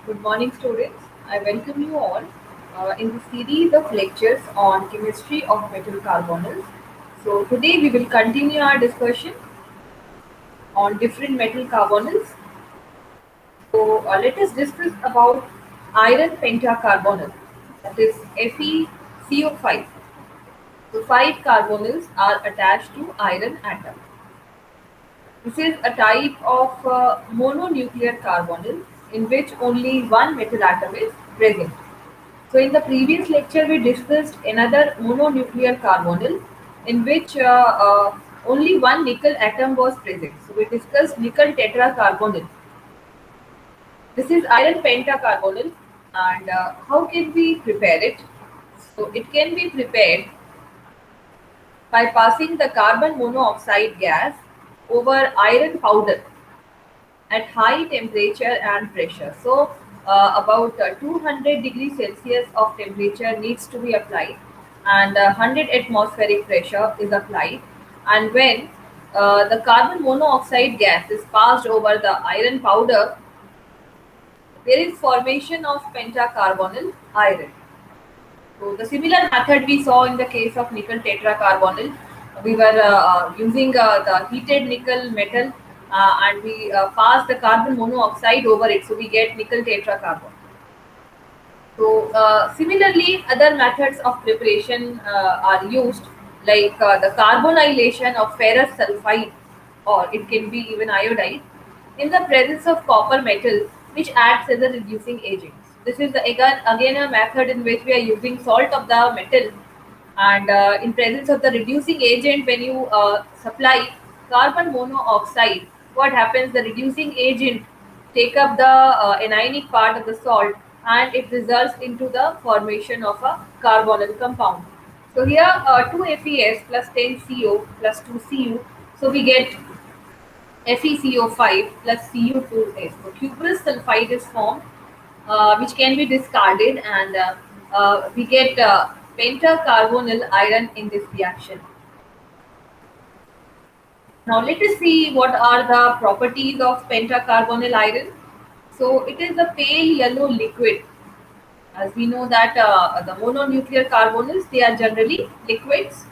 Good morning, students. I welcome you all in the series of lectures on chemistry of metal carbonyls. So, today we will continue our discussion on different metal carbonyls. So, let us discuss about iron pentacarbonyl, that is FeCO5. So, five carbonyls are attached to iron atom. This is a type of mononuclear carbonyl in which only one metal atom is present. So in the previous lecture, we discussed another mononuclear carbonyl in which only one nickel atom was present. So we discussed nickel tetracarbonyl. This is iron pentacarbonyl, and how can we prepare it? So it can be prepared by passing the carbon monoxide gas over iron powder at high temperature and pressure. So, about 200 degrees Celsius of temperature needs to be applied, and 100 atmospheric pressure is applied. And when the carbon monoxide gas is passed over the iron powder, there is formation of pentacarbonyl iron. So the similar method we saw in the case of nickel tetracarbonyl. We were using the heated nickel metal and we passed the carbon monoxide over it, so we get nickel tetracarbon. So similarly, other methods of preparation are used, like the carbonylation of ferrous sulfide, or it can be even iodide, in the presence of copper metal, which acts as a reducing agent. This is again a method in which we are using salt of the metal, and in presence of the reducing agent, when you supply carbon monoxide, what happens? The reducing agent take up the anionic part of the salt, and it results into the formation of a carbonyl compound. So here 2FeS plus 10CO plus 2Cu, so we get FeCO5 plus Cu2S. So cuprous sulfide is formed, which can be discarded, and we get pentacarbonyl iron in this reaction. Now let us see what are the properties of pentacarbonyl iron. So it is a pale yellow liquid. As we know that the mononuclear carbonyls, they are generally liquids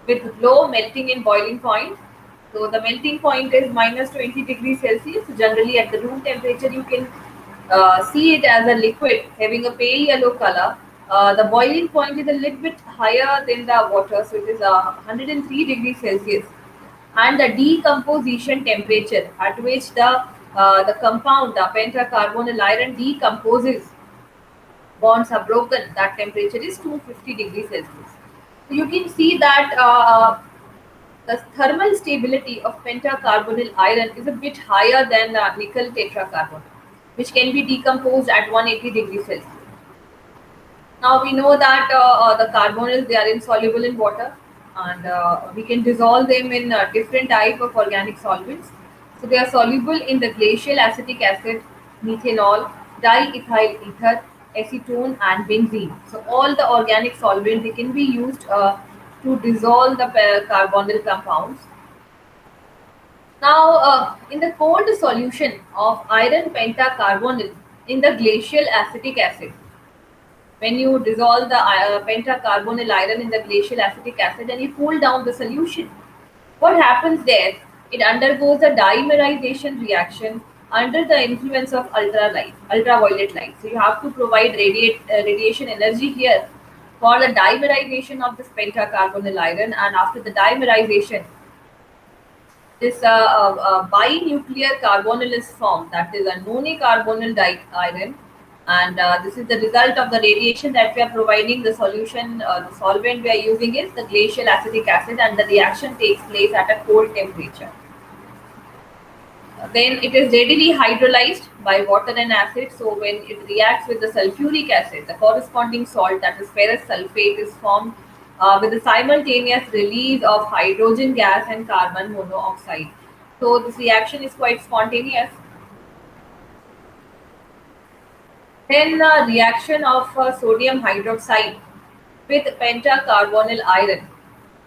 with low melting and boiling point. So the melting point is minus 20 degrees Celsius. So generally at the room temperature you can see it as a liquid having a pale yellow color. The boiling point is a little bit higher than the water, so it is 103 degrees Celsius. And the decomposition temperature at which the compound, the pentacarbonyl iron, decomposes, bonds are broken, that temperature is 250 degrees Celsius. So you can see that the thermal stability of pentacarbonyl iron is a bit higher than nickel tetracarbonyl, which can be decomposed at 180 degrees Celsius. Now we know that the carbonyls, they are insoluble in water, and we can dissolve them in different type of organic solvents. So they are soluble in the glacial acetic acid, methanol, diethyl ether, acetone, and benzene. So all the organic solvents, they can be used to dissolve the carbonyl compounds. Now, in the cold solution of iron pentacarbonyl in the glacial acetic acid, when you dissolve the pentacarbonyl iron in the glacial acetic acid and you cool down the solution, what happens there? It undergoes a dimerization reaction under the influence of ultraviolet light. So you have to provide radiation energy here for the dimerization of this pentacarbonyl iron, and after the dimerization, this binuclear carbonyl is formed, that is a nonacarbonyl iron, and this is the result of the radiation that we are providing. The solution, the solvent we are using is the glacial acetic acid, and the reaction takes place at a cold temperature. Then it is readily hydrolyzed by water and acid. So when it reacts with the sulfuric acid, the corresponding salt, that is ferrous sulfate, is formed with the simultaneous release of hydrogen gas and carbon monoxide. So this reaction is quite spontaneous. Then reaction of sodium hydroxide with pentacarbonyl iron.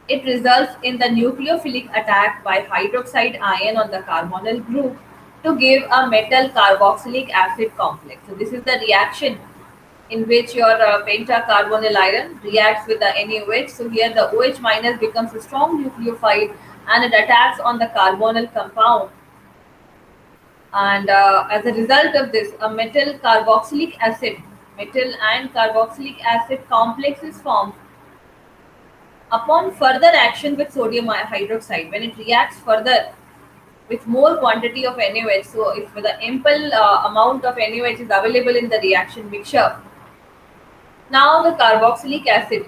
It results in the nucleophilic attack by hydroxide ion on the carbonyl group, to give a metal carboxylic acid complex. So this is the reaction in which your pentacarbonyl iron reacts with the NaOH. So here the OH minus becomes a strong nucleophile and it attacks on the carbonyl compound, and as a result of this, a metal and carboxylic acid complex is formed upon further action with sodium hydroxide. When it reacts further with more quantity of NaOH, so if the ample amount of NaOH is available in the reaction mixture, now the carboxylic acid,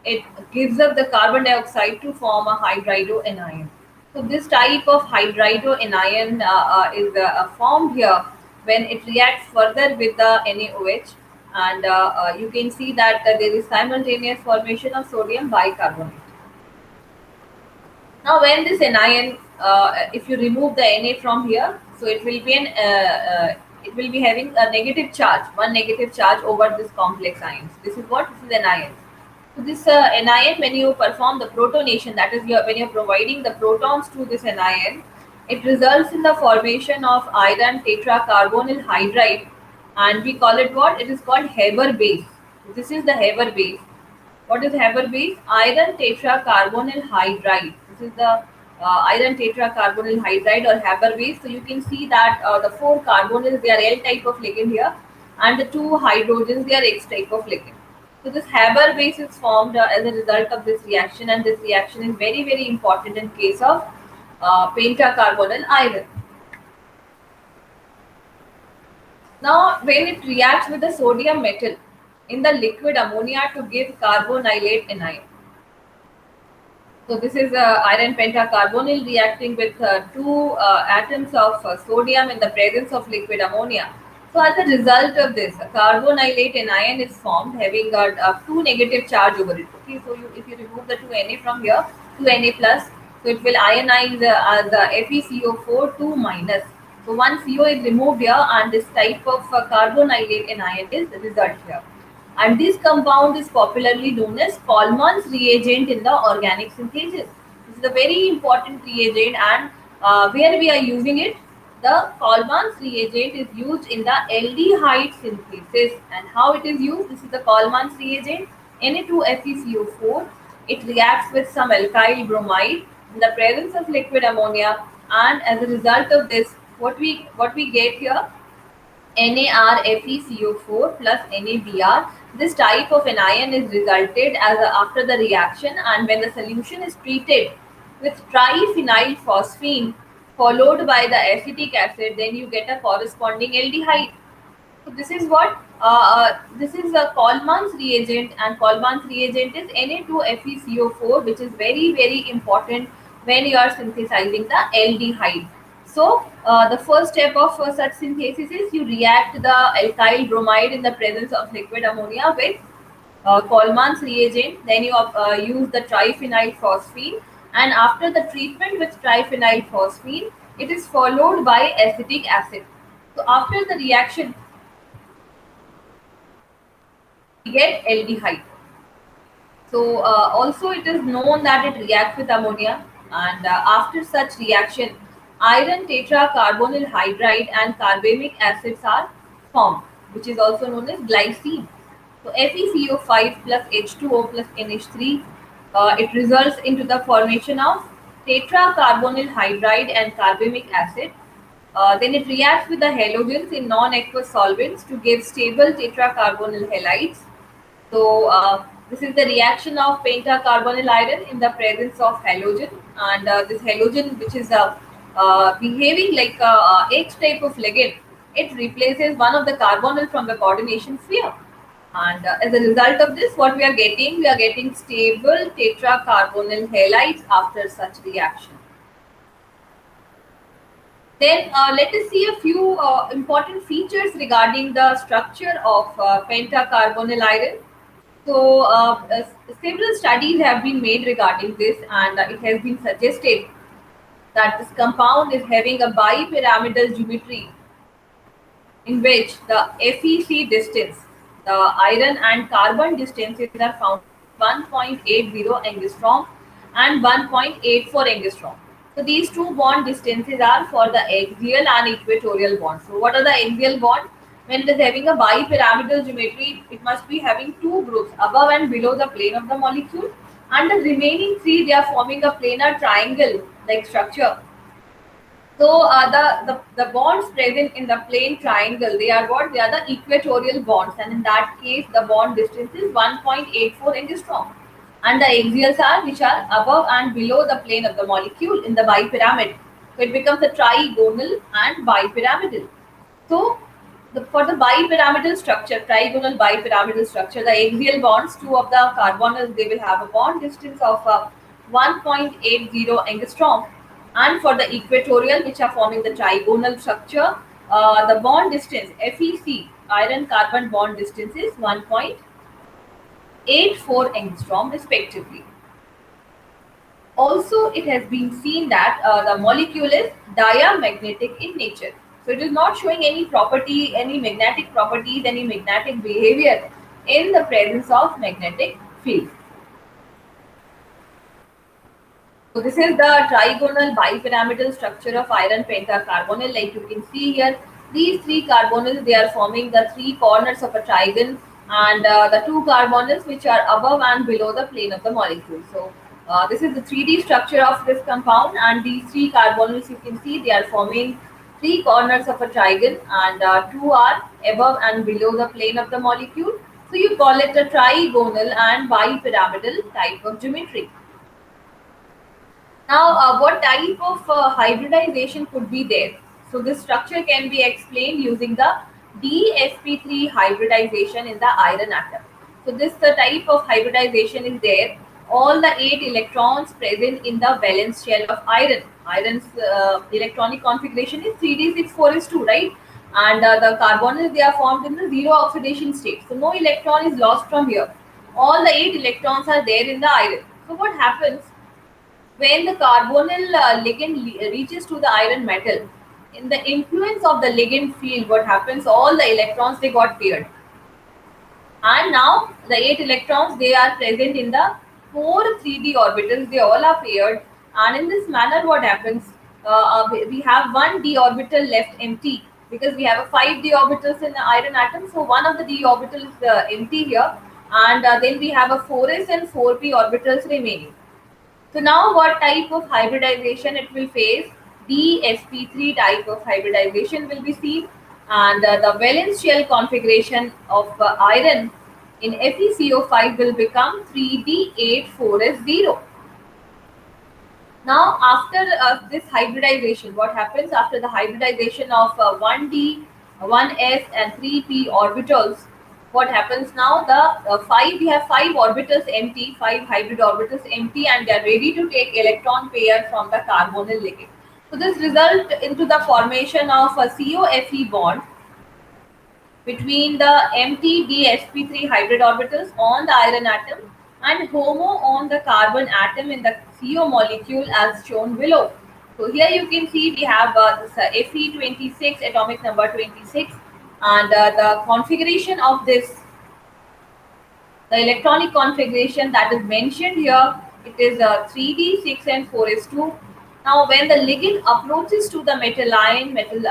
it gives up the carbon dioxide to form a hydrido anion. So this type of hydrido anion is formed here when it reacts further with the NaOH, and you can see that there is simultaneous formation of sodium bicarbonate. Now, when this anion, if you remove the Na from here, so it will be having a negative charge, one negative charge over this complex ions. This is what this is anion. So this anion, when you perform the protonation, that is when you're providing the protons to this anion, it results in the formation of iron tetracarbonyl hydride, and we call it what? It is called Haber base. This is the Haber base. What is Haber base? Iron tetracarbonyl hydride. This is the iron tetracarbonyl hydride or Haber base. So you can see that the four carbonyls, they are L type of ligand here, and the two hydrogens, they are X type of ligand. So this Haber base is formed as a result of this reaction, and this reaction is very, very important in case of pentacarbonyl iron. Now, when it reacts with the sodium metal in the liquid ammonia to give carbonylate anion. So this is iron pentacarbonyl reacting with two atoms of sodium in the presence of liquid ammonia. So as a result of this, a carbonylate anion is formed having a two negative charge over it. Okay, so if you remove the 2Na from here, 2Na plus, so it will ionize as FeCO4 2 minus. So one CO is removed here, and this type of carbonylate anion is the result here. And this compound is popularly known as Coleman's reagent in the organic synthesis. This is a very important reagent, and where we are using it, the Coleman's reagent is used in the aldehyde synthesis. And how it is used? This is the Coleman's reagent, Na2FeCO4. It reacts with some alkyl bromide in the presence of liquid ammonia, and as a result of this, what we get here, NaRFeCO4 plus NaBr. This type of anion is resulted after the reaction, and when the solution is treated with triphenyl phosphine followed by the acetic acid, then you get a corresponding aldehyde. So this is what this is a Coleman's reagent, and Coleman's reagent is Na2FeCO4, which is very, very important when you are synthesizing the aldehyde. So the first step of such synthesis is you react the alkyl bromide in the presence of liquid ammonia with Coleman's reagent. Then you use the triphenyl phosphine, and after the treatment with triphenyl phosphine, it is followed by acetic acid. So after the reaction, we get aldehyde. So also it is known that it reacts with ammonia, and after such reaction, iron tetracarbonyl hydride and carbamic acids are formed, which is also known as glycine. So FeCO5 plus H2O plus NH3, it results into the formation of tetracarbonyl hydride and carbamic acid. Then it reacts with the halogens in non-aqueous solvents to give stable tetracarbonyl halides. So this is the reaction of pentacarbonyl iron in the presence of halogen, and this halogen, which is behaving like a H type of ligand, it replaces one of the carbonyl from the coordination sphere. And as a result of this, what we are getting stable tetracarbonyl halides after such reaction. Then let us see a few important features regarding the structure of pentacarbonyl iron. So several studies have been made regarding this, and it has been suggested that this compound is having a bipyramidal geometry in which the FeC distance, the iron and carbon distances are found 1.80 angstrom and 1.84 angstrom. So these two bond distances are for the axial and equatorial bond. So what are the axial bond? When it is having a bipyramidal geometry, it must be having two groups above and below the plane of the molecule, and the remaining three they are forming a planar triangle like structure. So the bonds present in the plane triangle, they are what? They are the equatorial bonds, and in that case, the bond distance is 1.84 angstrom. And the axials are which are above and below the plane of the molecule in the bipyramid. So it becomes a trigonal and bipyramidal. So for the bipyramidal structure, trigonal bipyramidal structure, the axial bonds, two of the carbonyls, they will have a bond distance of 1.80 angstrom. And for the equatorial, which are forming the trigonal structure, the bond distance, FeC, iron carbon bond distance is 1.84 angstrom respectively. Also, it has been seen that the molecule is diamagnetic in nature. So it is not showing any property, any magnetic properties, any magnetic behavior in the presence of magnetic field. So this is the trigonal bipyramidal structure of iron pentacarbonyl. Like you can see here, these three carbonyls, they are forming the three corners of a trigon, and the two carbonyls which are above and below the plane of the molecule. So this is the 3D structure of this compound, and these three carbonyls, you can see they are forming three corners of a trigon, and two are above and below the plane of the molecule. So you call it a trigonal and bipyramidal type of geometry. Now, what type of hybridization could be there? So, this structure can be explained using the DsP3 hybridization in the iron atom. So, this the type of hybridization is there. All the 8 electrons present in the valence shell of iron. Iron's electronic configuration is 3d6 4s2, right? And the carbonyls, they are formed in the zero oxidation state. So, no electron is lost from here. All the 8 electrons are there in the iron. So, what happens? When the carbonyl ligand reaches to the iron metal, in the influence of the ligand field, what happens? All the electrons they got paired, and now the 8 electrons they are present in the four 3D orbitals. They all are paired, and in this manner, what happens? We have one d orbital left empty because we have a 5d orbitals in the iron atom. So one of the d orbitals is empty here, and then we have a 4s and 4p orbitals remaining. So now what type of hybridization it will face? DsP3 type of hybridization will be seen, and the valence shell configuration of iron in FeCO5 will become 3D84S0. Now after this hybridization, what happens after the hybridization of 1D, 1s and 3p orbitals? What happens now? The we have 5 orbitals empty, 5 hybrid orbitals empty, and they are ready to take electron pair from the carbonyl ligand. So this result into the formation of a COFe bond between the empty dsp3 hybrid orbitals on the iron atom and HOMO on the carbon atom in the CO molecule as shown below. So here you can see we have this Fe26, atomic number 26, and the configuration of this, the electronic configuration that is mentioned here, it is 3D, 6 and 4s2. Now when the ligand approaches to the metal ion, metal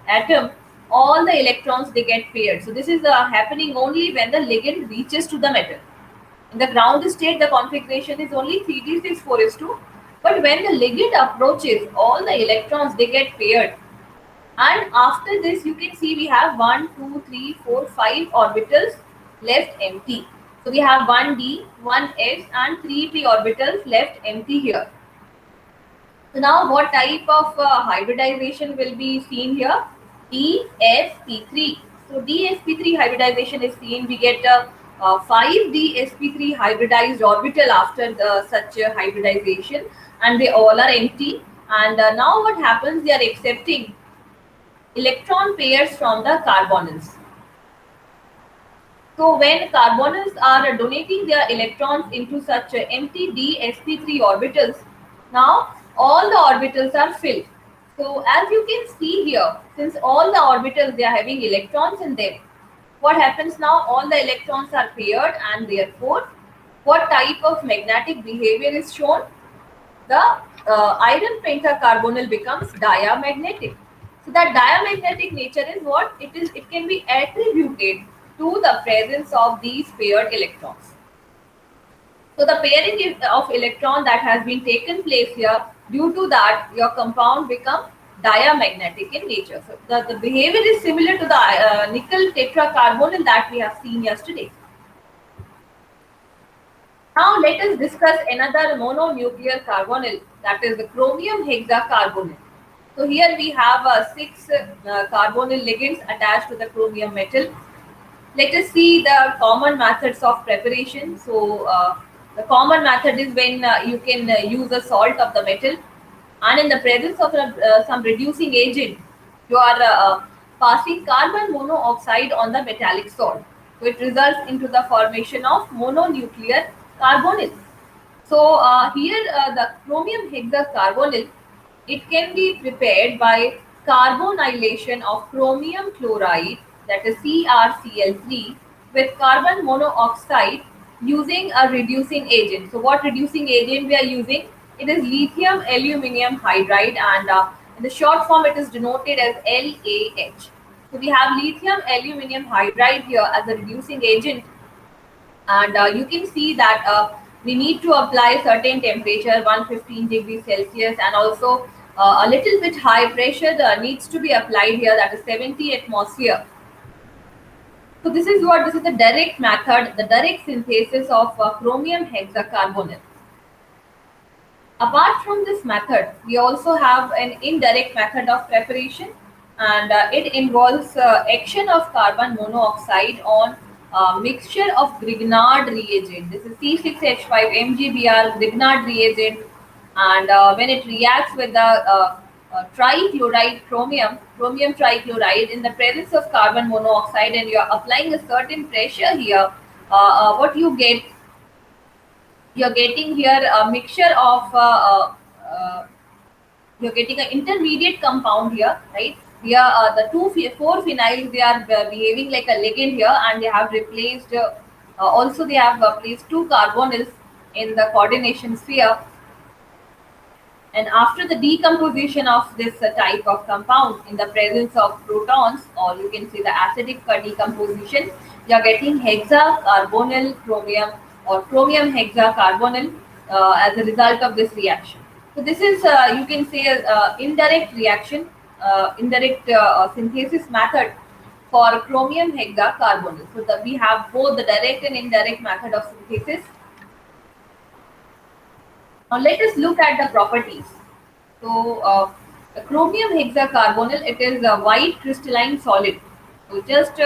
atom, all the electrons they get paired. So this is happening only when the ligand reaches to the metal. In the ground state, the configuration is only 3d6 4s2. But when the ligand approaches, all the electrons they get paired. And after this, you can see we have 1, 2, 3, 4, 5 orbitals left empty. So we have 1d, 1s and 3p orbitals left empty here. So now what type of hybridization will be seen here? DsP3. So DsP3 hybridization is seen. We get 5 DsP3 hybridized orbital after such hybridization, and they all are empty. And now what happens? They are accepting electron pairs from the carbonyls. So when carbonyls are donating their electrons into such empty dsp3 orbitals, now all the orbitals are filled. So as you can see here, since all the orbitals they are having electrons in them, what happens now? All the electrons are paired, and therefore what type of magnetic behavior is shown? The iron pentacarbonyl becomes diamagnetic. So that diamagnetic nature is what it is. It can be attributed to the presence of these paired electrons. So the pairing of electron that has been taken place here, due to that your compound become diamagnetic in nature. So the behavior is similar to the nickel tetracarbonyl that we have seen yesterday. Now let us discuss another mononuclear carbonyl, that is the chromium hexacarbonyl. So here we have six carbonyl ligands attached to the chromium metal. Let us see the common methods of preparation. So the common method is when you can use a salt of the metal, and in the presence of some reducing agent, you are passing carbon monoxide on the metallic salt. So it results into the formation of mononuclear carbonyl. So here the chromium hexacarbonyl, it can be prepared by carbonylation of chromium chloride, that is CrCl3, with carbon monoxide using a reducing agent. So what reducing agent we are using? It is lithium aluminum hydride, and in the short form it is denoted as LAH. So we have lithium aluminum hydride here as a reducing agent, and you can see that we need to apply certain temperature 115 degrees Celsius, and also a little bit high pressure needs to be applied here, that is 70 atmosphere. So this is the direct method, the direct synthesis of chromium hexacarbonyl. Apart from this method, we also have an indirect method of preparation, and it involves action of carbon monoxide on mixture of Grignard reagent. This is C6H5 MgBr Grignard reagent, and when it reacts with the trichloride chromium trichloride in the presence of carbon monoxide, and you are applying a certain pressure here, what you get, you're getting here a mixture of you're getting an intermediate compound here, right? Here the four phenyls, they are behaving like a ligand here, and they have replaced also they have placed two carbonyls in the coordination sphere. And after the decomposition of this type of compound in the presence of protons, or you can say the acidic decomposition, you are getting hexacarbonyl chromium or chromium hexacarbonyl as a result of this reaction. So this is you can say indirect reaction, indirect synthesis method for chromium hexacarbonyl. So we have both the direct and indirect method of synthesis. Now let us look at the properties. So the chromium hexacarbonyl, it is a white crystalline solid. So just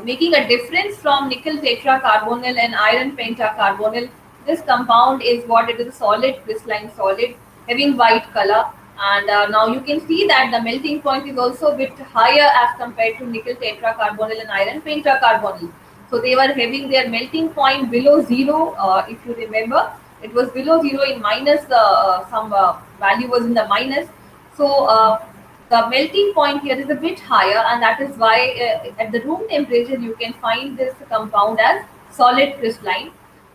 making a difference from nickel tetracarbonyl and iron pentacarbonyl. This compound is what it is, a solid, crystalline solid, having white color. And now you can see that the melting point is also a bit higher as compared to nickel tetracarbonyl and iron pentacarbonyl. So they were having their melting point below zero. If you remember, it was below zero in minus, some value was in the minus. So the melting point here is a bit higher, and that is why at the room temperature you can find this compound as solid crystalline,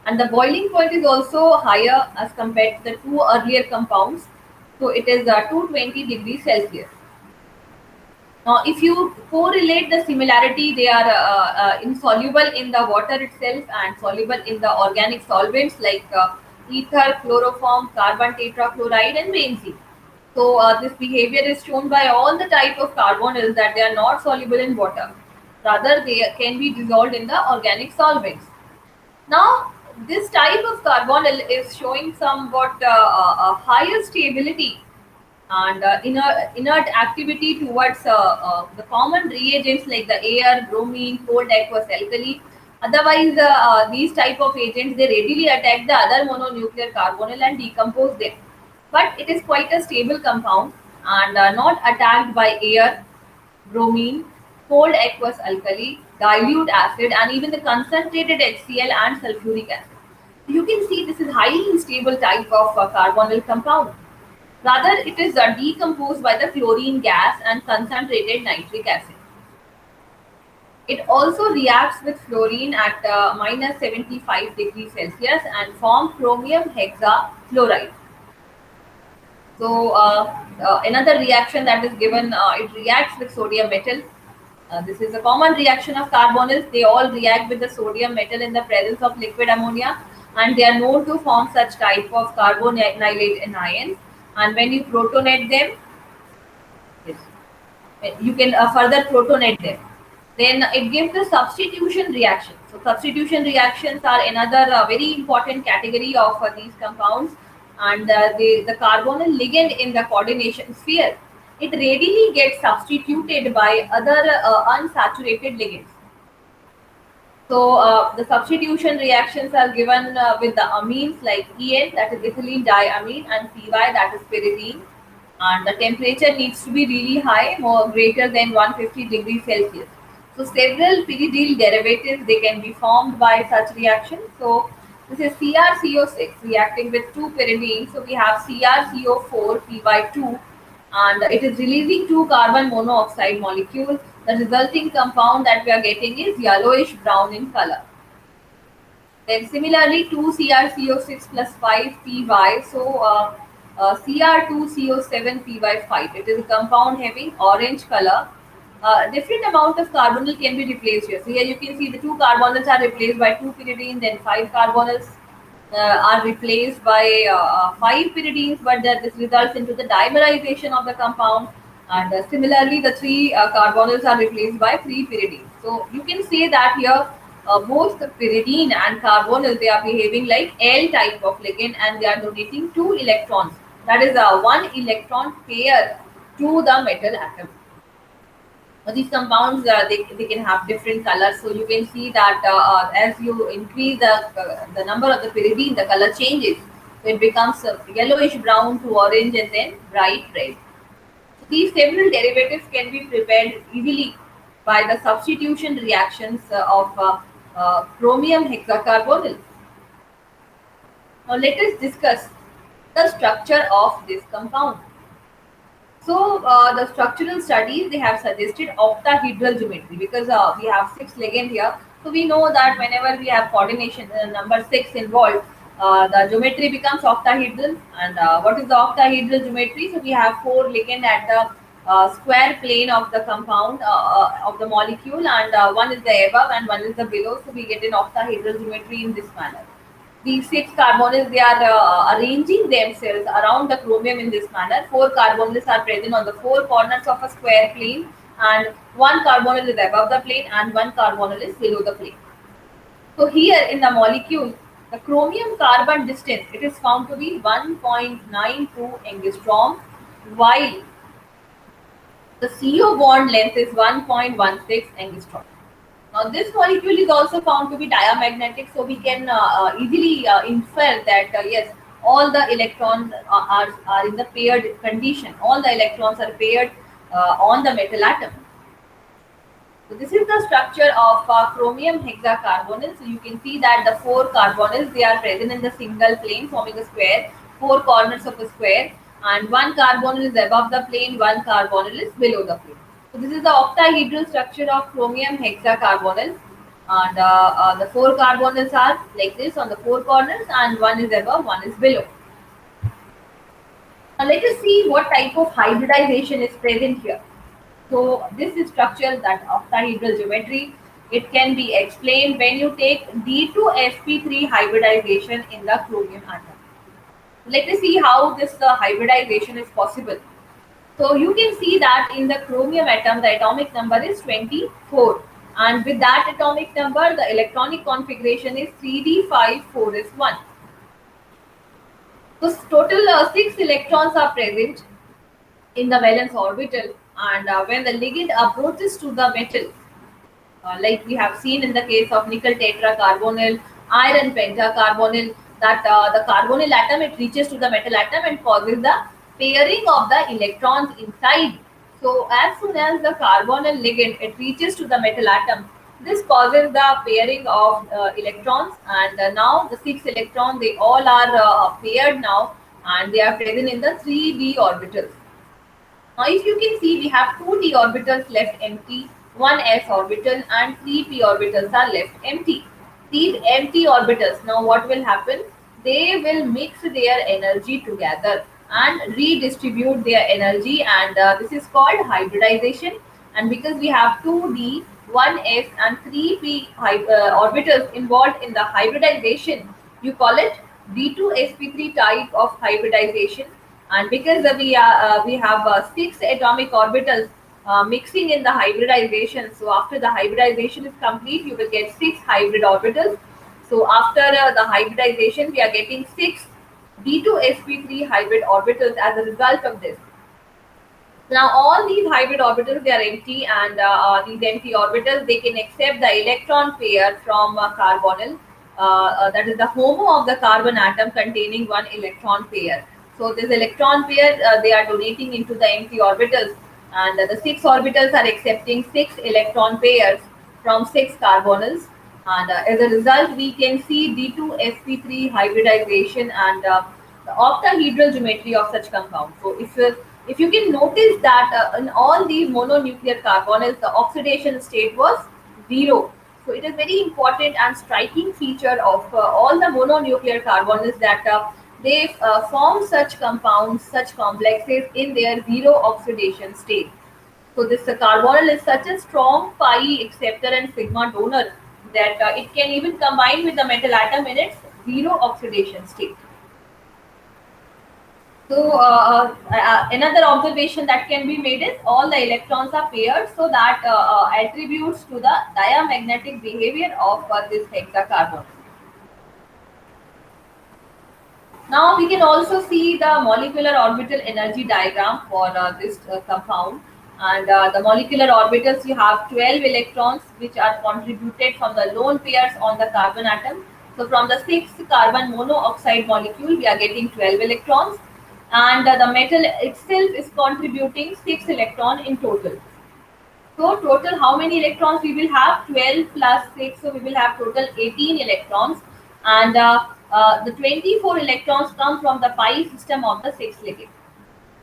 and the boiling point is also higher as compared to the two earlier compounds. So it is 220 degrees Celsius. Now, if you correlate the similarity, they are insoluble in the water itself and soluble in the organic solvents like ether, chloroform, carbon tetrachloride, and benzene. So this behavior is shown by all the type of carbonyls, that they are not soluble in water. Rather, they can be dissolved in the organic solvents. Now, this type of carbonyl is showing somewhat a higher stability and inert activity towards the common reagents like the air, bromine, cold aqueous alkali. Otherwise, these type of agents, they readily attack the other mononuclear carbonyl and decompose them. But it is quite a stable compound, and not attacked by air, bromine, cold aqueous alkali, dilute acid, and even the concentrated HCl and sulfuric acid. You can see this is highly stable type of carbonyl compound. Rather, it is decomposed by the chlorine gas and concentrated nitric acid. It also reacts with fluorine at minus 75 degrees Celsius and form chromium hexafluoride. So another reaction that is given, it reacts with sodium metal. This is a common reaction of carbonyls. They all react with the sodium metal in the presence of liquid ammonia, and they are known to form such type of carbonylate ions. And when you protonate them, yes, you can further protonate them. Then it gives the substitution reaction. So substitution reactions are another very important category of these compounds, and the carbonyl ligand in the coordination sphere, it readily gets substituted by other unsaturated ligands. So the substitution reactions are given with the amines like En, that is ethylene diamine, and Py, that is pyridine. And the temperature needs to be really high, more greater than 150 degrees Celsius. So several pyridyl derivatives, they can be formed by such reactions. So this is CrCO6 reacting with two pyridines. So we have CrCO4 Py2, and it is releasing two carbon monoxide molecules. The resulting compound that we are getting is yellowish brown in color. Then similarly, 2CrCO6 plus 5Py. So Cr2CO7Py5. It is a compound having orange color. Different amount of carbonyl can be replaced here. So here you can see the two carbonyls are replaced by two pyridine, then five carbonyls are replaced by five pyridines, but this results into the dimerization of the compound. And similarly, the three carbonyls are replaced by three pyridines. So you can say that here both the pyridine and carbonyl, they are behaving like L type of ligand, and they are donating two electrons. That is a one electron pair to the metal atom. These compounds, they can have different colors. So you can see that as you increase the number of the pyridine, the color changes. So it becomes yellowish brown to orange and then bright red. So these several derivatives can be prepared easily by the substitution reactions of chromium hexacarbonyl. Now let us discuss the structure of this compound. So the structural studies, they have suggested octahedral geometry, because we have six ligand here. So we know that whenever we have coordination number six involved, the geometry becomes octahedral. And what is the octahedral geometry? So we have four ligand at the square plane of the compound of the molecule, and one is the above and one is the below. So we get an octahedral geometry in this manner. These six carbonyls, they are arranging themselves around the chromium in this manner. Four carbonyls are present on the four corners of a square plane, and one carbonyl is above the plane and one carbonyl is below the plane. So here in the molecule, the chromium carbon distance, it is found to be 1.92 angstrom, while the CO bond length is 1.16 angstrom. Now, this molecule is also found to be diamagnetic, so we can easily infer that yes, all the electrons are in the paired condition. All the electrons are paired on the metal atom. So this is the structure of chromium hexacarbonyl. So you can see that the four carbonyls, they are present in the single plane forming a square, four corners of a square, and one carbonyl is above the plane, one carbonyl is below the plane. So this is the octahedral structure of chromium hexacarbonyl, and the four carbonyls are like this on the four corners, and one is above, one is below. Now let us see what type of hybridization is present here. So this is structure, that octahedral geometry. It can be explained when you take D2sp3 hybridization in the chromium atom. Let us see how this hybridization is possible. So you can see that in the chromium atom, the atomic number is 24. And with that atomic number, the electronic configuration is 3d5 4s1. So total 6 electrons are present in the valence orbital, and when the ligand approaches to the metal, like we have seen in the case of nickel tetracarbonyl, iron pentacarbonyl, that the carbonyl atom, it reaches to the metal atom and causes the pairing of the electrons inside. So as soon as the carbonyl ligand, it reaches to the metal atom, this causes the pairing of electrons, and now the six electrons, they all are paired now, and they are present in the 3d orbitals. Now, if you can see, we have two d orbitals left empty, one s orbital, and three p orbitals are left empty. These empty orbitals, now what will happen? They will mix their energy together. and redistribute their energy, and this is called hybridization. And because we have 2d, 1s and 3p orbitals involved in the hybridization, you call it d2sp3 type of hybridization. And because we have six atomic orbitals mixing in the hybridization, so after the hybridization is complete, you will get six hybrid orbitals. So after the hybridization, we are getting six D2sp3 hybrid orbitals as a result of this. Now all these hybrid orbitals, they are empty, and these empty orbitals, they can accept the electron pair from carbonyl, that is the HOMO of the carbon atom containing one electron pair. So this electron pair, they are donating into the empty orbitals, and the six orbitals are accepting six electron pairs from six carbonyls, and as a result we can see D2sp3 hybridization and the octahedral geometry of such compounds. So if you can notice that in all these mononuclear carbonyls, the oxidation state was zero. So it is very important and striking feature of all the mononuclear carbonyls that they form such compounds, such complexes in their zero oxidation state. So this carbonyl is such a strong pi acceptor and sigma donor that it can even combine with the metal atom in its zero oxidation state. So another observation that can be made is all the electrons are paired, so that attributes to the diamagnetic behavior of this hexacarbon. Now we can also see the molecular orbital energy diagram for this compound. And the molecular orbitals, you have 12 electrons which are contributed from the lone pairs on the carbon atom. So from the 6 carbon monoxide molecule, we are getting 12 electrons, and the metal itself is contributing 6 electron in total. So total how many electrons we will have? 12 plus 6, so we will have total 18 electrons, and the 24 electrons come from the pi system of the 6 ligand.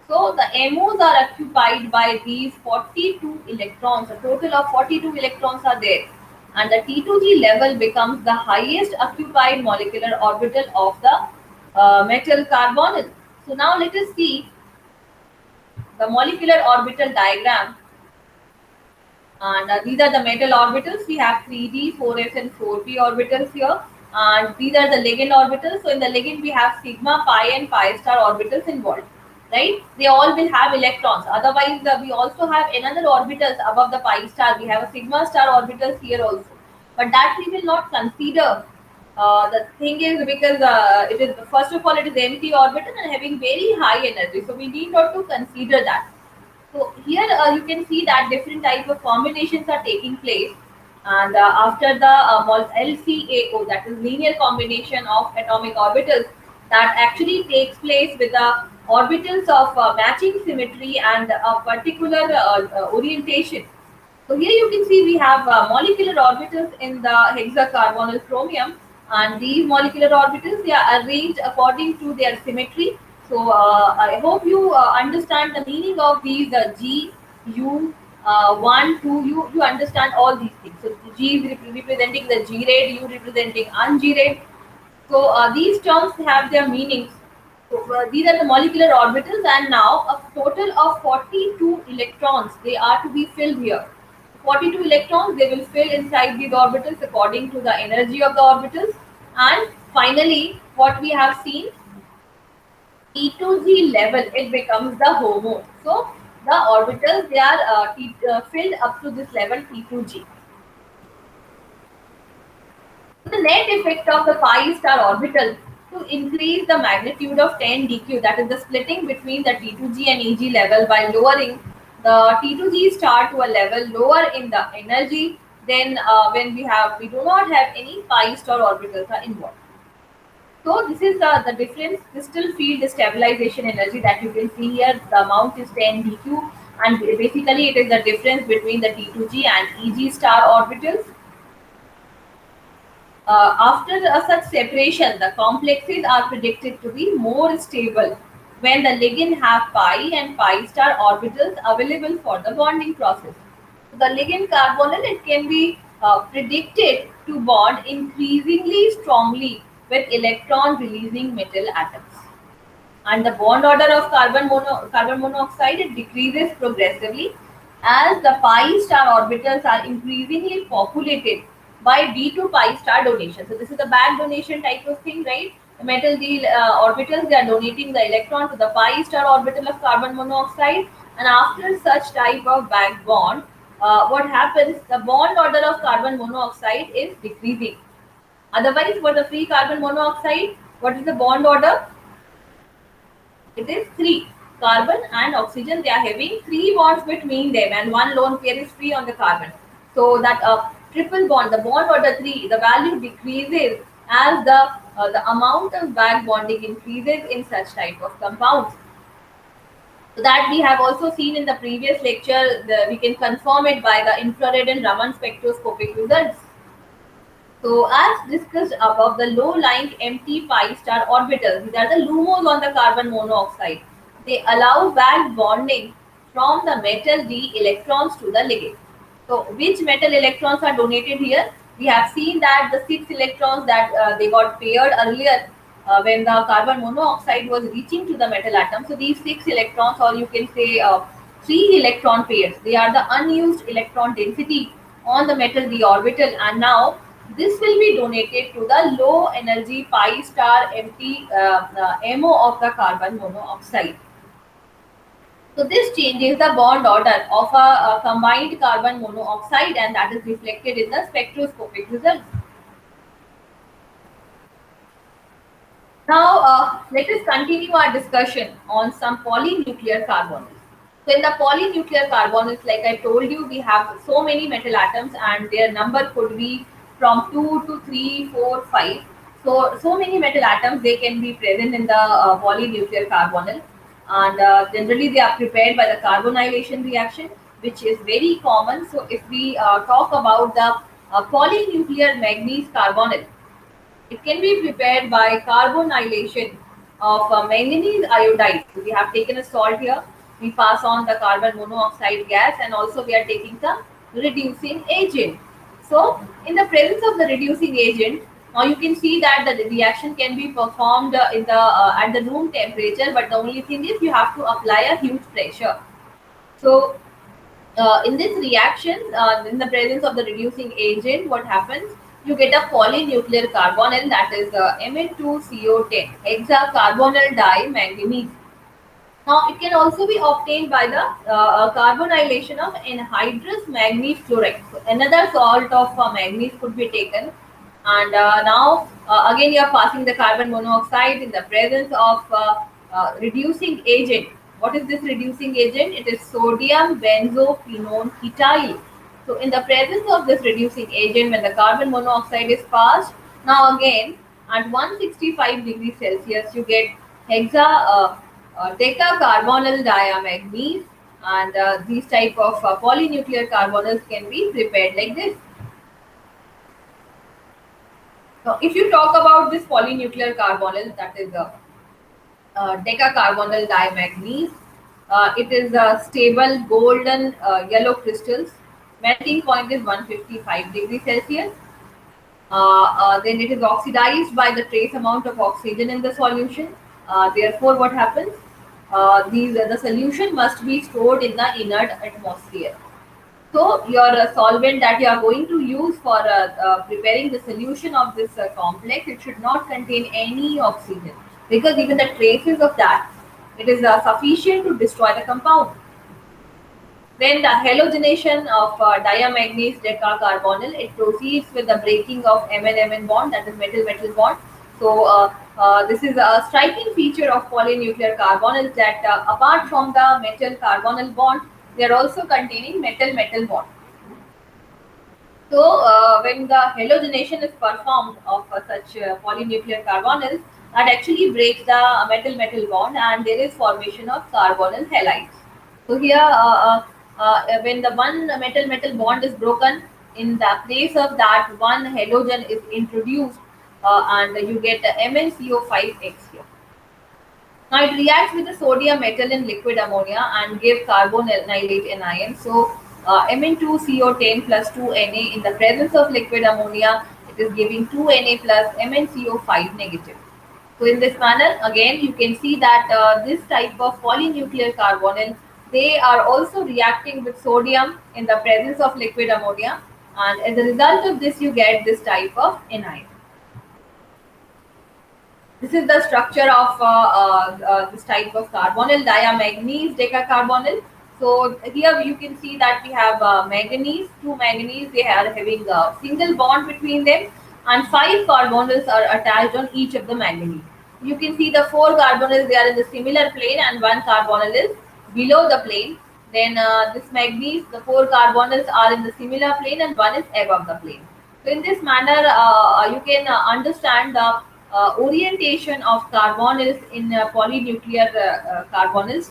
So the MOs are occupied by these 42 electrons. A total of 42 electrons are there, and the T2G level becomes the highest occupied molecular orbital of the metal carbonyl. So now let us see the molecular orbital diagram, and these are the metal orbitals. We have 3d, 4s and 4p orbitals here, and these are the ligand orbitals. So in the ligand we have sigma, pi and pi star orbitals involved, right? They all will have electrons. Otherwise we also have another orbitals above the pi star. We have a sigma star orbitals here also, but that we will not consider. The thing is, because it is, first of all, it is empty orbital and having very high energy, so we need not to consider that. So here you can see that different type of combinations are taking place, and after the LCAO, that is linear combination of atomic orbitals, that actually takes place with the orbitals of matching symmetry and a particular orientation. So here you can see we have molecular orbitals in the hexacarbonyl chromium, and these molecular orbitals, they are arranged according to their symmetry. So I hope you understand the meaning of these G, U, 1, 2. You understand all these things. So G is representing the G ray, U representing un-G ray. So these terms have their meanings. So these are the molecular orbitals, and now a total of 42 electrons they are to be filled here. 42 electrons they will fill inside these orbitals according to the energy of the orbitals, and finally what we have seen, T2G level, it becomes the HOMO. So the orbitals they are filled up to this level T2G. The net effect of the pi star orbital to increase the magnitude of 10 dq, that is the splitting between the T2G and EG level by lowering the T2G star to a level lower in the energy, then when we do not have any pi star orbitals are involved. So this is the difference crystal field stabilization energy that you can see here. The amount is 10 dq, and basically it is the difference between the T2G and EG star orbitals. After such separation, the complexes are predicted to be more stable when the ligand have pi and pi star orbitals available for the bonding process. The ligand carbonyl, it can be predicted to bond increasingly strongly with electron releasing metal atoms. and the bond order of carbon monoxide, it decreases progressively as the pi star orbitals are increasingly populated by d2 pi star donation. So this is the back donation type of thing, right? The metal d orbitals, they are donating the electron to the pi star orbital of carbon monoxide, and after such type of back bond, what happens? The bond order of carbon monoxide is decreasing. Otherwise, for the free carbon monoxide, what is the bond order? It is three. Carbon and oxygen, they are having three bonds between them, and one lone pair is free on the carbon. So that triple bond, the bond order three, the value decreases as the amount of back bonding increases in such type of compounds. So that we have also seen in the previous lecture, we can confirm it by the infrared and Raman spectroscopic results. So as discussed above, the low-lying empty pi star orbitals, these are the LUMOs on the carbon monoxide. They allow back bonding from the metal D electrons to the ligand. So which metal electrons are donated here? We have seen that the 6 electrons that they got paired earlier when the carbon monoxide was reaching to the metal atom. So these 6 electrons, or you can say 3 electron pairs, they are the unused electron density on the metal d orbital, and now this will be donated to the low energy pi star empty MO of the carbon monoxide. So this changes the bond order of a combined carbon monoxide, and that is reflected in the spectroscopic results. Now, let us continue our discussion on some polynuclear carbonyls. So, in the polynuclear carbonyls, like I told you, we have so many metal atoms, and their number could be from 2 to 3, 4, 5. So many metal atoms, they can be present in the polynuclear carbonyl, and generally they are prepared by the carbonylation reaction, which is very common. So, if we talk about the polynuclear manganese carbonyl, it can be prepared by carbonylation of manganese iodide. So we have taken a salt here. We pass on the carbon monoxide gas, and also we are taking some reducing agent. So in the presence of the reducing agent, now you can see that the reaction can be performed in the at the room temperature, but the only thing is you have to apply a huge pressure. So in this reaction, in the presence of the reducing agent, what happens? You get a polynuclear carbonyl, that is Mn2CO10, hexacarbonyl dimanganese. Now, it can also be obtained by the carbonylation of anhydrous manganese chloride. So, another salt of manganese could be taken, and now again you are passing the carbon monoxide in the presence of reducing agent. What is this reducing agent? It is sodium benzophenone ketyl. So, in the presence of this reducing agent, when the carbon monoxide is passed, now again at 165 degrees Celsius, you get hexa. Decacarbonyl diamanganese, and these type of polynuclear carbonyls can be prepared like this. So if you talk about this polynuclear carbonyl, that is decacarbonyl dimanganese, it is stable golden yellow crystals. Melting point is 155 degrees Celsius. Then it is oxidized by the trace amount of oxygen in the solution. Therefore, what happens? The solution must be stored in the inert atmosphere. So your solvent that you are going to use for preparing the solution of this complex, it should not contain any oxygen, because even the traces of that, it is sufficient to destroy the compound. Then the halogenation of diamanganese decacarbonyl, it proceeds with the breaking of MN-MN bond, that is metal-metal bond. So this is a striking feature of polynuclear carbonyls, that apart from the metal carbonyl bond, they are also containing metal-metal bond. So when the halogenation is performed of such polynuclear carbonyls, that actually breaks the metal-metal bond, and there is formation of carbonyl halides. So here, when the one metal-metal bond is broken, in the place of that one halogen is introduced, and you get MnCO5X here. Now it reacts with the sodium metal in liquid ammonia and give carbonylate anion. So Mn2CO10 plus 2Na, in the presence of liquid ammonia, it is giving 2Na plus MnCO5 negative. So in this manner, again, you can see that this type of polynuclear carbonyl, they are also reacting with sodium in the presence of liquid ammonia, and as a result of this, you get this type of anion. This is the structure of this type of carbonyl, diamanganese decacarbonyl. So here you can see that we have manganese, two manganese, they are having a single bond between them, and five carbonyls are attached on each of the manganese. You can see the four carbonyls, they are in the similar plane, and one carbonyl is below the plane. Then this manganese, the four carbonyls are in the similar plane, and one is above the plane. So in this manner, you can understand the orientation of carbonyls in polynuclear carbonyls.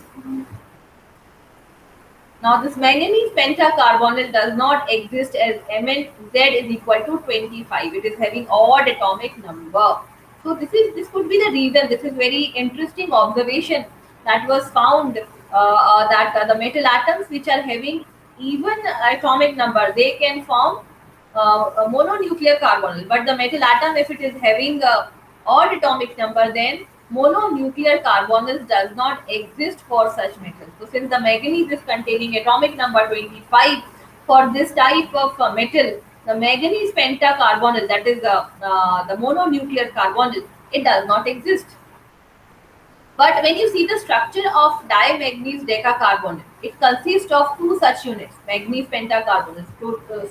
Now, this manganese pentacarbonyl does not exist as Mn Z is equal to 25. It is having odd atomic number. So this could be the reason. This is very interesting observation that was found that the metal atoms which are having even atomic number, they can form a mononuclear carbonyl. But the metal atom, if it is having a odd atomic number, then mononuclear carbonyls does not exist for such metals. So since the manganese is containing atomic number 25 for this type of metal, the manganese pentacarbonyl, that is the mononuclear carbonyl, it does not exist. But when you see the structure of dimanganese decacarbonyl, it consists of two such units, manganese pentacarbonyl.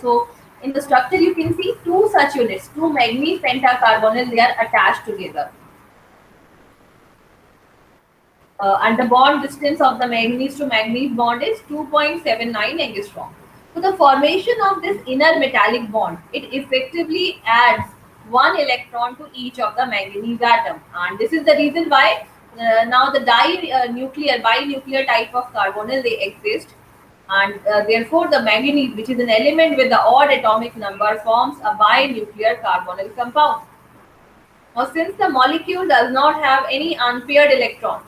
So in the structure you can see two such units, two manganese pentacarbonyl, they are attached together. And the bond distance of the manganese to manganese bond is 2.79 angstrom. So the formation of this inner metallic bond, it effectively adds one electron to each of the manganese atom, and this is the reason why now the binuclear type of carbonyl, they exist, and therefore the manganese, which is an element with the odd atomic number, forms a binuclear carbonyl compound. Now, since the molecule does not have any unpaired electron,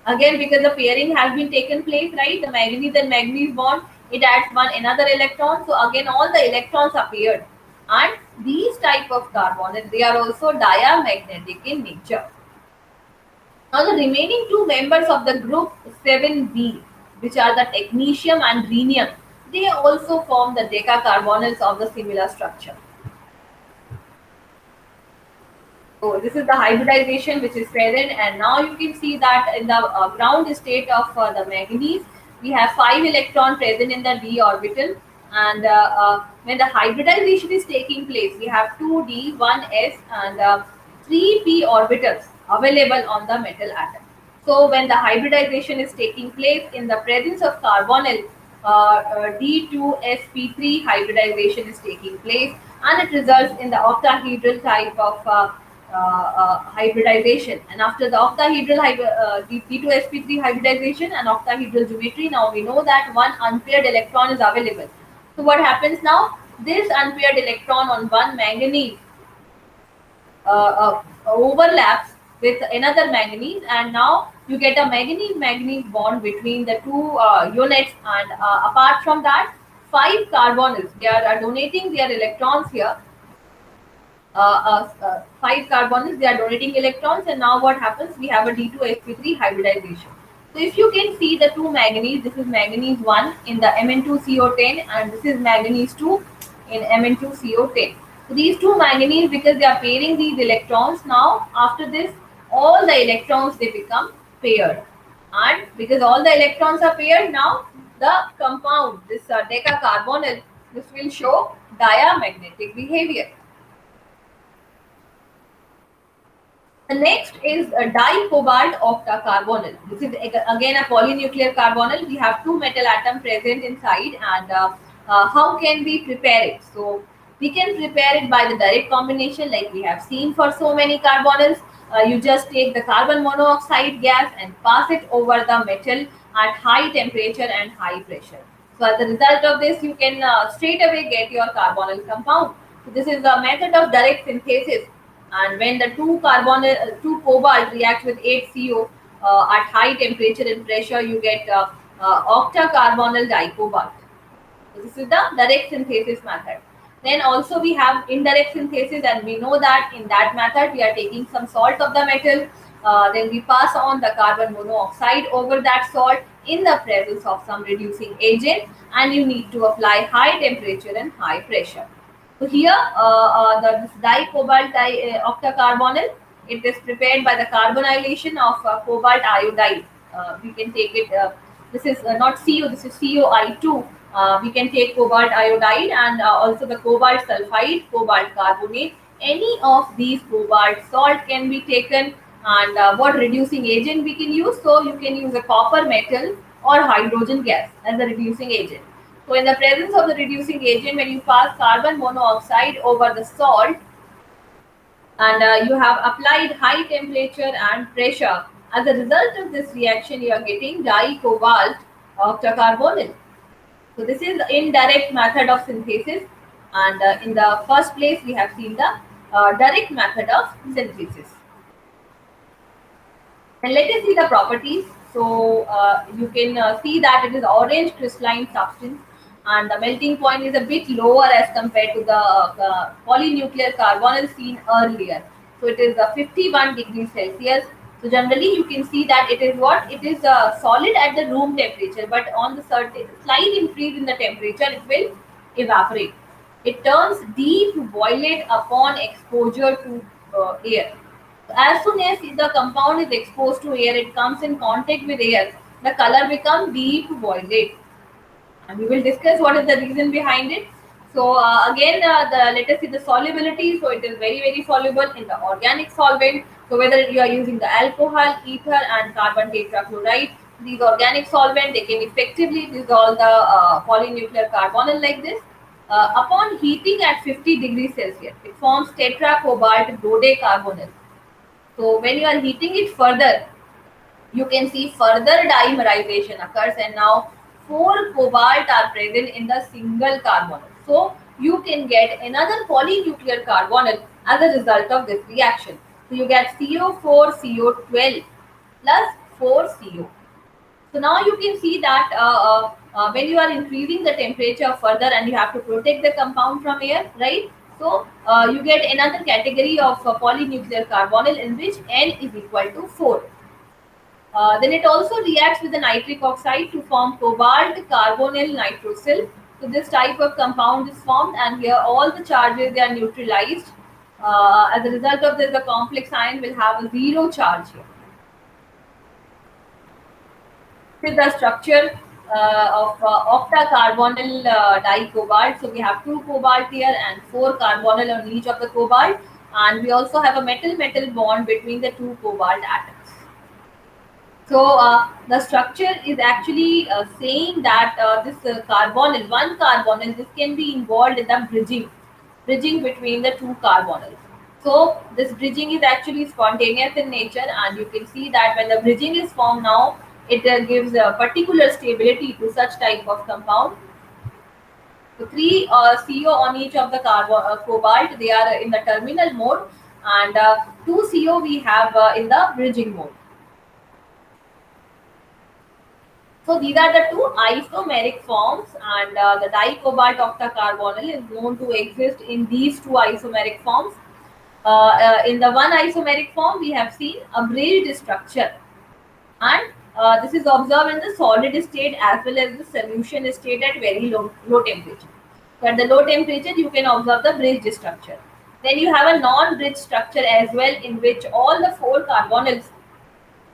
again because the pairing has been taken place, right? The manganese and manganese bond, it adds one another electron. So again, all the electrons are paired, and these type of carbonyl, they are also diamagnetic in nature. Now, the remaining two members of the group 7b, which are the technetium and rhenium, they also form the decacarbonyls of the similar structure. So this is the hybridization which is present, and now you can see that in the ground state of the manganese, we have 5 electrons present in the d orbital, and when the hybridization is taking place, we have 2d, 1s, and 3p orbitals available on the metal atom. So when the hybridization is taking place in the presence of carbonyl, D2sp3 hybridization is taking place, and it results in the octahedral type of hybridization. And after the octahedral D2sp3 hybridization and octahedral geometry, now we know that one unpaired electron is available. So what happens now? This unpaired electron on one manganese overlaps with another manganese, and now you get a manganese manganese bond between the two units, and apart from that, 5 carbonyls, they are donating their electrons here. 5 carbonyls, they are donating electrons, and now what happens? We have a D2sp3 hybridization. So if you can see the two manganese, this is manganese 1 in the Mn2CO10, and this is manganese 2 in Mn2CO10. So these two manganese, because they are pairing these electrons, now after this, all the electrons, they become paired. And because all the electrons are paired, now the compound, this decacarbonyl, this will show diamagnetic behavior. The next is a dicobalt octacarbonyl. This is again a polynuclear carbonyl. We have two metal atoms present inside, and how can we prepare it? So we can prepare it by the direct combination, like we have seen for so many carbonyls. You just take the carbon monoxide gas and pass it over the metal at high temperature and high pressure. So as a result of this, you can straight away get your carbonyl compound. So this is the method of direct synthesis, and when the two cobalt react with 8CO at high temperature and pressure, you get octacarbonyl dicobalt. So this is the direct synthesis method. Then also we have indirect synthesis, and we know that in that method we are taking some salt of the metal. Then we pass on the carbon monoxide over that salt in the presence of some reducing agent, and you need to apply high temperature and high pressure. So here, this dicobalt octacarbonyl, it is prepared by the carbonylation of cobalt iodide. We can take it. This is not Cu. This is COI2. We can take cobalt iodide and also the cobalt sulfide, cobalt carbonate. Any of these cobalt salt can be taken. And what reducing agent we can use? So you can use a copper metal or hydrogen gas as a reducing agent. So in the presence of the reducing agent, when you pass carbon monoxide over the salt, and you have applied high temperature and pressure, as a result of this reaction, you are getting dicobalt octacarbonyl. So this is the indirect method of synthesis, and in the first place, we have seen the direct method of synthesis. And let us see the properties. So you can see that it is orange crystalline substance, and the melting point is a bit lower as compared to the polynuclear carbonyl seen earlier. So it is 51 degrees Celsius. So generally you can see that it is what? It is solid at the room temperature, but on the certain slight increase in the temperature, it will evaporate. It turns deep violet upon exposure to air. As soon as the compound is exposed to air, it comes in contact with air, the color becomes deep violet. And we will discuss what is the reason behind it. So again, let us see the solubility. So it is very soluble in the organic solvent. So whether you are using the alcohol, ether, and carbon tetrachloride, these organic solvent, they can effectively dissolve the polynuclear carbonyl like this. Upon heating at 50 degrees Celsius, it forms tetracobalt dodecarbonyl. So when you are heating it further, you can see further dimerization occurs, and now four cobalt are present in the single carbonyl. So you can get another polynuclear carbonyl as a result of this reaction. So you get CO4 CO12 plus 4 CO. So now you can see that when you are increasing the temperature further, and you have to protect the compound from air, right? So you get another category of polynuclear carbonyl in which N is equal to 4. Then it also reacts with the nitric oxide to form cobalt carbonyl nitrosyl. So this type of compound is formed, and here all the charges, they are neutralized. As a result of this, the complex ion will have a zero charge here. This is the structure of octacarbonyl dicobalt. So we have two cobalt here and four carbonyl on each of the cobalt, and we also have a metal-metal bond between the two cobalt atoms. So the structure is actually saying that this carbonyl, one carbonyl, this can be involved in the bridging between the two carbonyls. So this bridging is actually spontaneous in nature, and you can see that when the bridging is formed now, it gives a particular stability to such type of compound. So three CO on each of the cobalt, they are in the terminal mode, and two CO we have in the bridging mode. So these are the two isomeric forms, and the dicobalt octacarbonyl is known to exist in these two isomeric forms. In the one isomeric form, we have seen a bridged structure, and this is observed in the solid state as well as the solution state at very low temperature. So at the low temperature, you can observe the bridged structure. Then you have a non-bridged structure as well, in which all the four carbonyls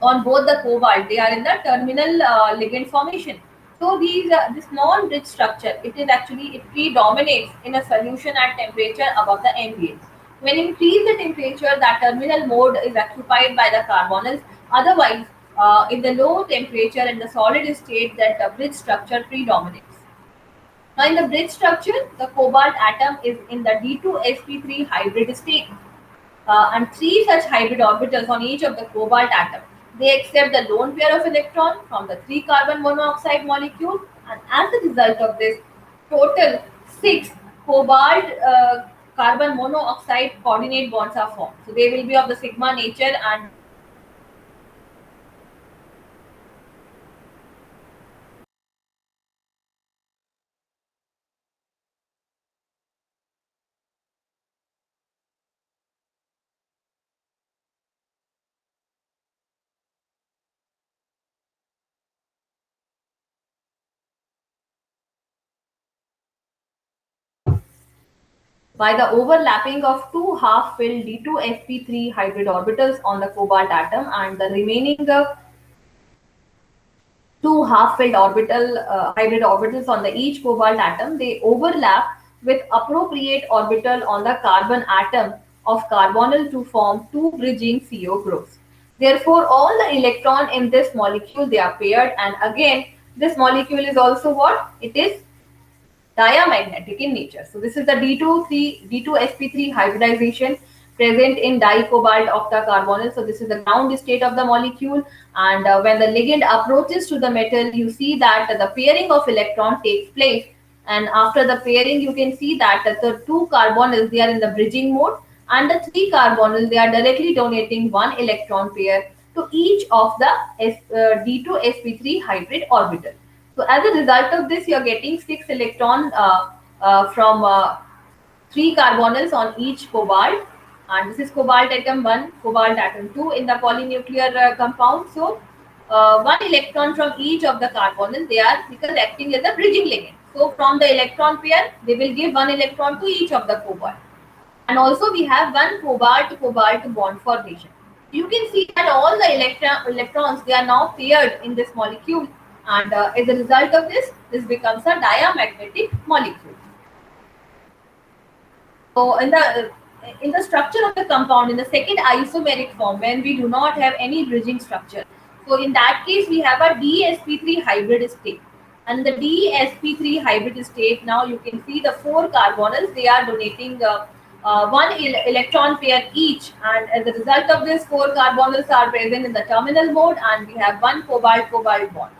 on both the cobalt, they are in the terminal ligand formation. So this non-bridge structure, it is actually, it predominates in a solution at temperature above the ambient. When increase the temperature, that terminal mode is occupied by the carbonyls. Otherwise, in the low temperature and the solid state, that the bridge structure predominates. Now in the bridge structure, the cobalt atom is in the D2sp3 hybrid state, and three such hybrid orbitals on each of the cobalt atom. They accept the lone pair of electron from the three carbon monoxide molecule, and as a result of this, total six cobalt carbon monoxide coordinate bonds are formed. So they will be of the sigma nature, and by the overlapping of two half-filled D2sp3 hybrid orbitals on the cobalt atom, and the remaining two half-filled hybrid orbitals on the each cobalt atom, they overlap with appropriate orbital on the carbon atom of carbonyl to form two bridging CO groups. Therefore, all the electron in this molecule, they are paired, and again this molecule is also what? It is diamagnetic in nature. So this is the D2sp3 hybridization present in dicobalt octacarbonyl. So this is the ground state of the molecule, and when the ligand approaches to the metal, you see that the pairing of electron takes place, and after the pairing you can see that the two carbonyls, they are in the bridging mode, and the three carbonyl, they are directly donating one electron pair to each of the D2sp3 hybrid orbital. So as a result of this, you are getting six electron from three carbonyls on each cobalt, and this is cobalt atom 1, cobalt atom 2 in the polynuclear compound. So one electron from each of the carbonyl, they are, because acting as a bridging ligand. So from the electron pair, they will give one electron to each of the cobalt. And also we have one cobalt to cobalt bond formation. You can see that all the electrons, they are now paired in this molecule, and as a result of this, this becomes a diamagnetic molecule. So in the structure of the compound, in the second isomeric form, when we do not have any bridging structure, so in that case we have a dsp3 hybrid state. And the dsp3 hybrid state, now you can see the four carbonyls, they are donating one electron pair each, and as a result of this, four carbonyls are present in the terminal mode, and we have one cobalt cobalt bond.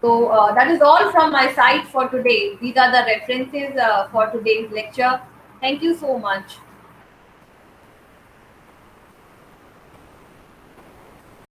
So that is all from my side for today. These are the references for today's lecture. Thank you so much.